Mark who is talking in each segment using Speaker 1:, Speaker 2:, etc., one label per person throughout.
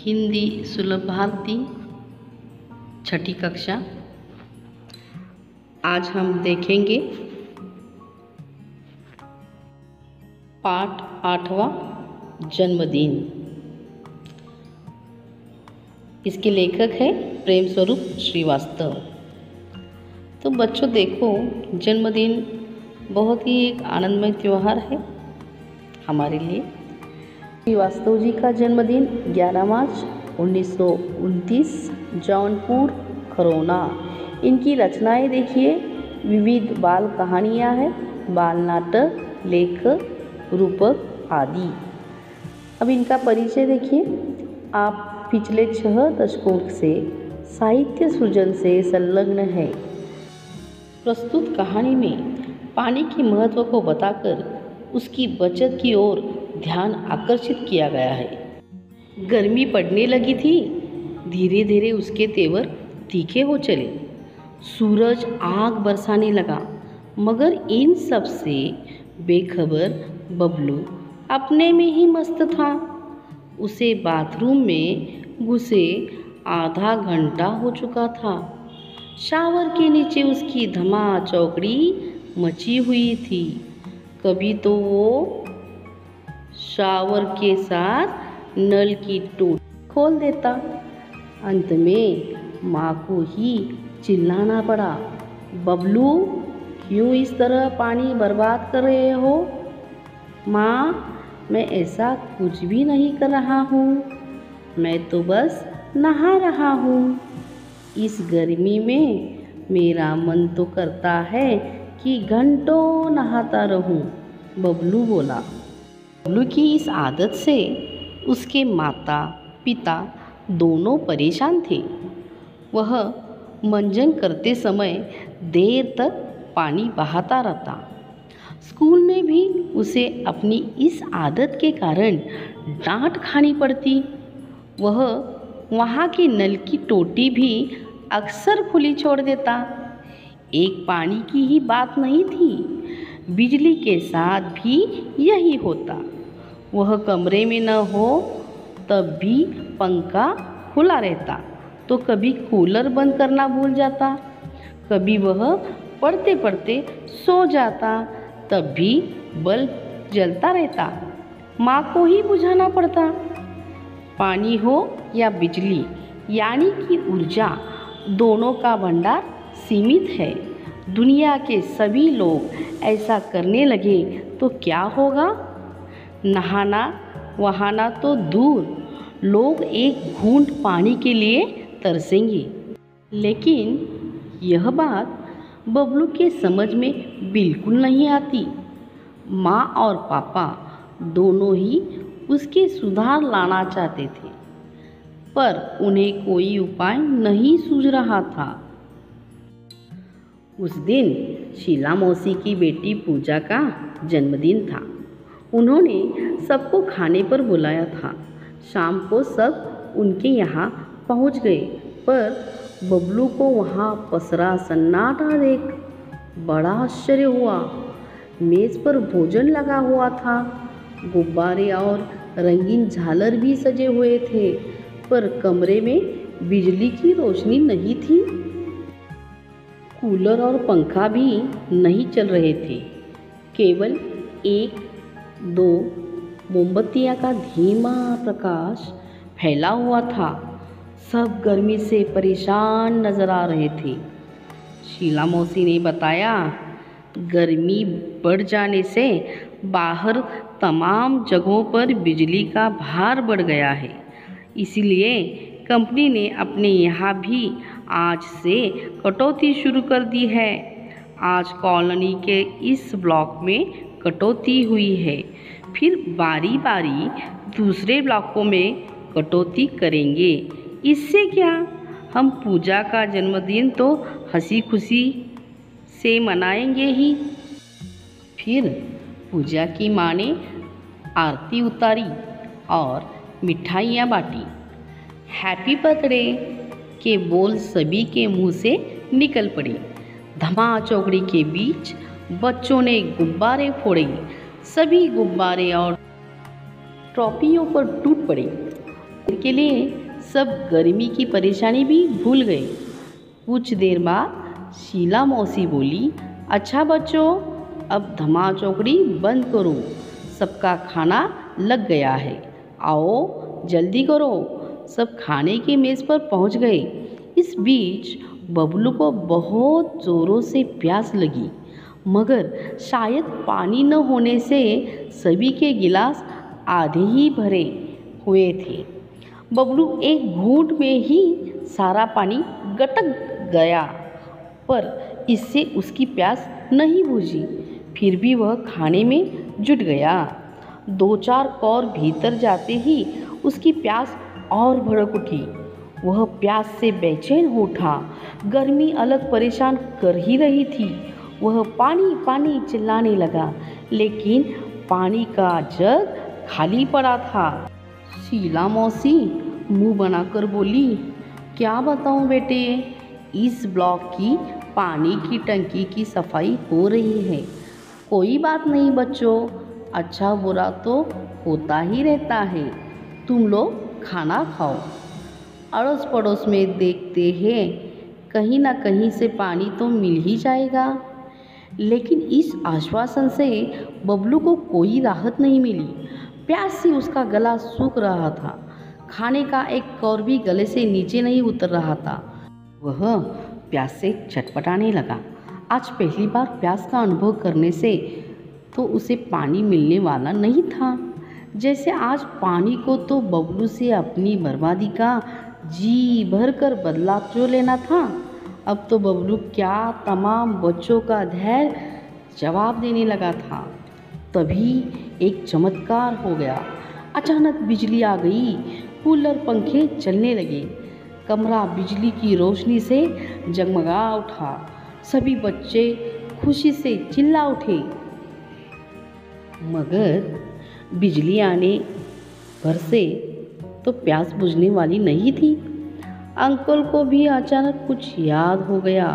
Speaker 1: हिंदी सुलभ भारती छठी कक्षा। आज हम देखेंगे पाठ 8वां जन्मदिन। इसके लेखक है प्रेम स्वरूप श्रीवास्तव। तो बच्चों देखो, जन्मदिन बहुत ही एक आनंदमय त्यौहार है हमारे लिए। श्रीवास्तव जी का जन्मदिन 11 मार्च 1929 जौनपुर खरौना। इनकी रचनाएं देखिए, विविध बाल कहानियाँ हैं, बाल नाटक, लेखक, रूपक आदि। अब इनका परिचय देखिए। आप पिछले 6 दशकों से साहित्य सृजन से संलग्न है। प्रस्तुत कहानी में पानी के महत्व को बताकर उसकी बचत की ओर ध्यान आकर्षित किया गया है। गर्मी पड़ने लगी थी, धीरे धीरे उसके तेवर तीखे हो चले। सूरज आग बरसाने लगा, मगर इन सब से बेखबर बबलू अपने में ही मस्त था। उसे बाथरूम में घुसे आधा घंटा हो चुका था। शावर के नीचे उसकी धमा चौकड़ी मची हुई थी। कभी तो वो शावर के साथ नल की टोटी खोल देता। अंत में माँ को ही चिल्लाना पड़ा, बबलू क्यों इस तरह पानी बर्बाद कर रहे हो? माँ, मैं ऐसा कुछ भी नहीं कर रहा हूँ, मैं तो बस नहा रहा हूँ। इस गर्मी में मेरा मन तो करता है कि घंटों नहाता रहूं, बबलू बोला। बबलू की इस आदत से उसके माता पिता दोनों परेशान थे। वह मंजन करते समय देर तक पानी बहाता रहता। स्कूल में भी उसे अपनी इस आदत के कारण डांट खानी पड़ती। वह वहाँ की नल की टोटी भी अक्सर खुली छोड़ देता। एक पानी की ही बात नहीं थी, बिजली के साथ भी यही होता। वह कमरे में न हो तब भी पंखा खुला रहता, तो कभी कूलर बंद करना भूल जाता। कभी वह पढ़ते पढ़ते सो जाता, तब भी बल्ब जलता रहता। माँ को ही बुझाना पड़ता। पानी हो या बिजली, यानी कि ऊर्जा, दोनों का भंडार सीमित है। दुनिया के सभी लोग ऐसा करने लगे तो क्या होगा? नहाना वहाना तो दूर, लोग एक घूंट पानी के लिए तरसेंगे। लेकिन यह बात बबलू के समझ में बिल्कुल नहीं आती। माँ और पापा दोनों ही उसके सुधार लाना चाहते थे, पर उन्हें कोई उपाय नहीं सूझ रहा था। उस दिन शीला मौसी की बेटी पूजा का जन्मदिन था। उन्होंने सबको खाने पर बुलाया था। शाम को सब उनके यहाँ पहुँच गए, पर बबलू को वहाँ पसरा सन्नाटा देख बड़ा आश्चर्य हुआ। मेज़ पर भोजन लगा हुआ था, गुब्बारे और रंगीन झालर भी सजे हुए थे, पर कमरे में बिजली की रोशनी नहीं थी। कूलर और पंखा भी नहीं चल रहे थे। केवल 1-2 मोमबत्तियाँ का धीमा प्रकाश फैला हुआ था। सब गर्मी से परेशान नजर आ रहे थे। शीला मौसी ने बताया, गर्मी बढ़ जाने से बाहर तमाम जगहों पर बिजली का भार बढ़ गया है। इसलिए कंपनी ने अपने यहाँ भी आज से कटौती शुरू कर दी है। आज कॉलोनी के इस ब्लॉक में कटौती हुई है, फिर बारी बारी दूसरे ब्लॉकों में कटौती करेंगे। इससे क्या, हम पूजा का जन्मदिन तो हंसी खुशी से मनाएंगे ही। फिर पूजा की माँ ने आरती उतारी और मिठाइयाँ बाँटी। हैप्पी बर्थडे के बोल सभी के मुंह से निकल पड़े। धमा चौकड़ी के बीच बच्चों ने गुब्बारे फोड़े। सभी गुब्बारे और ट्रॉफियों पर टूट पड़े। के लिए सब गर्मी की परेशानी भी भूल गए। कुछ देर बाद शीला मौसी बोली, अच्छा बच्चों, अब धमा चौकड़ी बंद करो, सबका खाना लग गया है, आओ जल्दी करो। सब खाने की मेज़ पर पहुंच गए। इस बीच बबलू को बहुत ज़ोरों से प्यास लगी, मगर शायद पानी न होने से सभी के गिलास आधे ही भरे हुए थे। बबलू एक घूंट में ही सारा पानी गटक गया, पर इससे उसकी प्यास नहीं बुझी। फिर भी वह खाने में जुट गया। 2-4 कौर भीतर जाते ही उसकी प्यास और भड़क उठी। वह प्यास से बेचैन हो उठा। गर्मी अलग परेशान कर ही रही थी। वह पानी पानी चिल्लाने लगा, लेकिन पानी का जग खाली पड़ा था। शीला मौसी मुंह बनाकर बोली, क्या बताऊं बेटे, इस ब्लॉक की पानी की टंकी की सफाई हो रही है। कोई बात नहीं बच्चों, अच्छा बुरा तो होता ही रहता है। तुम लोग खाना खाओ, अड़ोस पड़ोस में देखते हैं, कहीं ना कहीं से पानी तो मिल ही जाएगा। लेकिन इस आश्वासन से बबलू को कोई राहत नहीं मिली। प्यास से उसका गला सूख रहा था। खाने का एक कौर भी गले से नीचे नहीं उतर रहा था। वह प्यास से छटपटाने लगा। आज पहली बार प्यास का अनुभव करने से तो उसे पानी मिलने वाला नहीं था। जैसे आज पानी को तो बबलू से अपनी बर्बादी का जी भर कर बदला जो लेना था। अब तो बबलू क्या तमाम बच्चों का धैर्य जवाब देने लगा था। तभी एक चमत्कार हो गया। अचानक बिजली आ गई, कूलर पंखे चलने लगे, कमरा बिजली की रोशनी से जगमगा उठा। सभी बच्चे खुशी से चिल्ला उठे। मगर बिजली आने भर से तो प्यास बुझने वाली नहीं थी। अंकल को भी अचानक कुछ याद हो गया।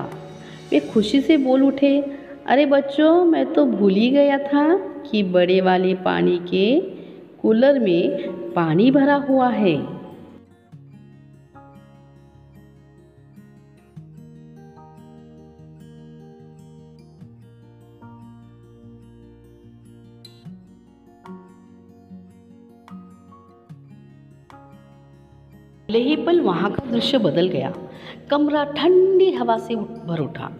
Speaker 1: वे खुशी से बोल उठे, अरे बच्चों, मैं तो भूल ही गया था कि बड़े वाले पानी के कूलर में पानी भरा हुआ है। पहले ही पल वहाँ का दृश्य बदल गया। कमरा ठंडी हवा से भर उठा।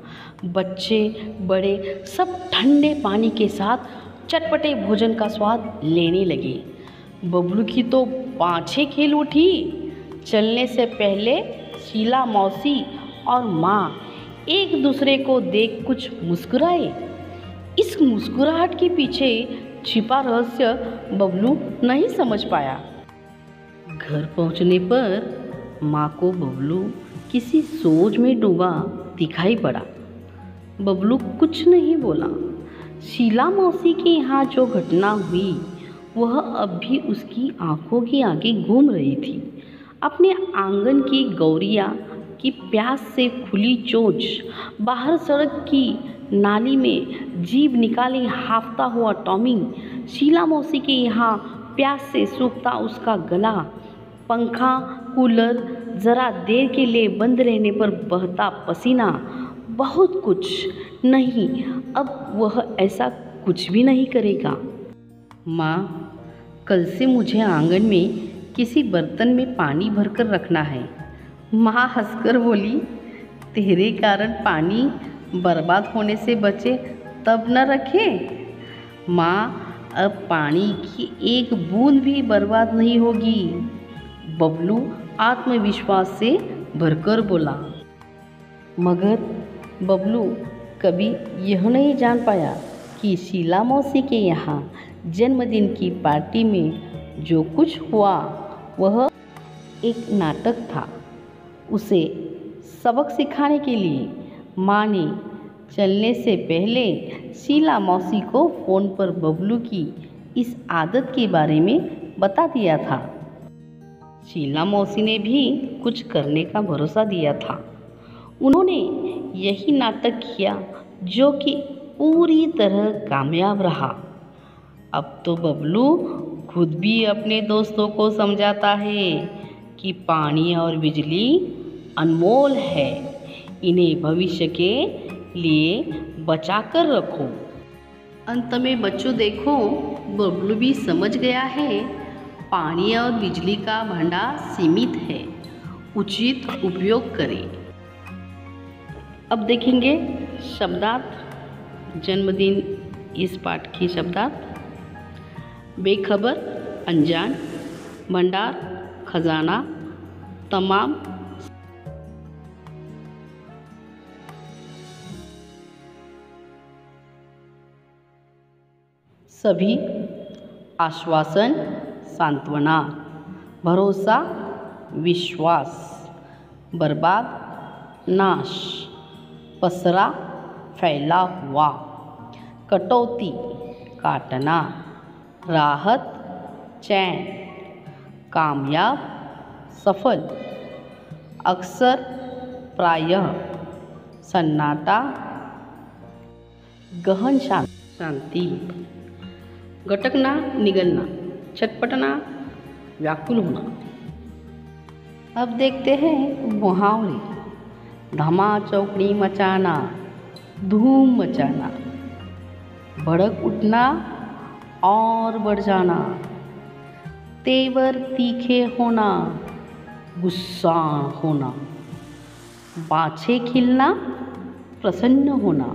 Speaker 1: बच्चे बड़े सब ठंडे पानी के साथ चटपटे भोजन का स्वाद लेने लगे। बबलू की तो पाँछें खेल उठी। चलने से पहले शीला मौसी और माँ एक दूसरे को देख कुछ मुस्कुराए। इस मुस्कुराहट के पीछे छिपा रहस्य बबलू नहीं समझ पाया। घर पहुंचने पर माँ को बबलू किसी सोच में डूबा दिखाई पड़ा। बबलू कुछ नहीं बोला। शीला मौसी के यहाँ जो घटना हुई वह अब भी उसकी आंखों के आगे घूम रही थी। अपने आंगन की गौरिया की प्यास से खुली चोंच, बाहर सड़क की नाली में जीभ निकाले हाफता हुआ टॉमी, शीला मौसी के यहाँ प्यास से सूखता उसका गला, पंखा कूलर ज़रा देर के लिए बंद रहने पर बहता पसीना, बहुत कुछ नहीं। अब वह ऐसा कुछ भी नहीं करेगा। माँ, कल से मुझे आंगन में किसी बर्तन में पानी भरकर रखना है। माँ हंसकर बोली, तेरे कारण पानी बर्बाद होने से बचे तब न रखे। माँ, अब पानी की एक बूंद भी बर्बाद नहीं होगी। बबलू आत्मविश्वास से भरकर बोला। मगर बबलू कभी यह नहीं जान पाया कि शीला मौसी के यहाँ जन्मदिन की पार्टी में जो कुछ हुआ वह एक नाटक था। उसे सबक सिखाने के लिए माँ ने चलने से पहले शीला मौसी को फ़ोन पर बबलू की इस आदत के बारे में बता दिया था। शीला मौसी ने भी कुछ करने का भरोसा दिया था। उन्होंने यही नाटक किया जो कि पूरी तरह कामयाब रहा। अब तो बबलू खुद भी अपने दोस्तों को समझाता है कि पानी और बिजली अनमोल है, इन्हें भविष्य के लिए बचा कर रखो। अंत में बच्चों देखो, बबलू भी समझ गया है, पानी और बिजली का भंडार सीमित है, उचित उपयोग करें। अब देखेंगे शब्दार्थ। जन्मदिन इस पाठ की शब्दार्थ: बेखबर, अनजान, भंडार, खजाना, तमाम। सभी, आश्वासन, सांत्वना, भरोसा, विश्वास, बर्बाद, नाश, पसरा, फैला हुआ, कटौती, काटना, राहत, चैन, कामयाब, सफल, अक्सर, प्रायः, सन्नाटा, गहन शांति, गटकना, निगलना, छटपटना, व्याकुल होना। अब देखते हैं मुहावरे। धमा चौकड़ी मचाना, धूम मचाना, भड़क उठना और बढ़ जाना, तेवर तीखे होना, गुस्सा होना, बाछे खिलना, प्रसन्न होना।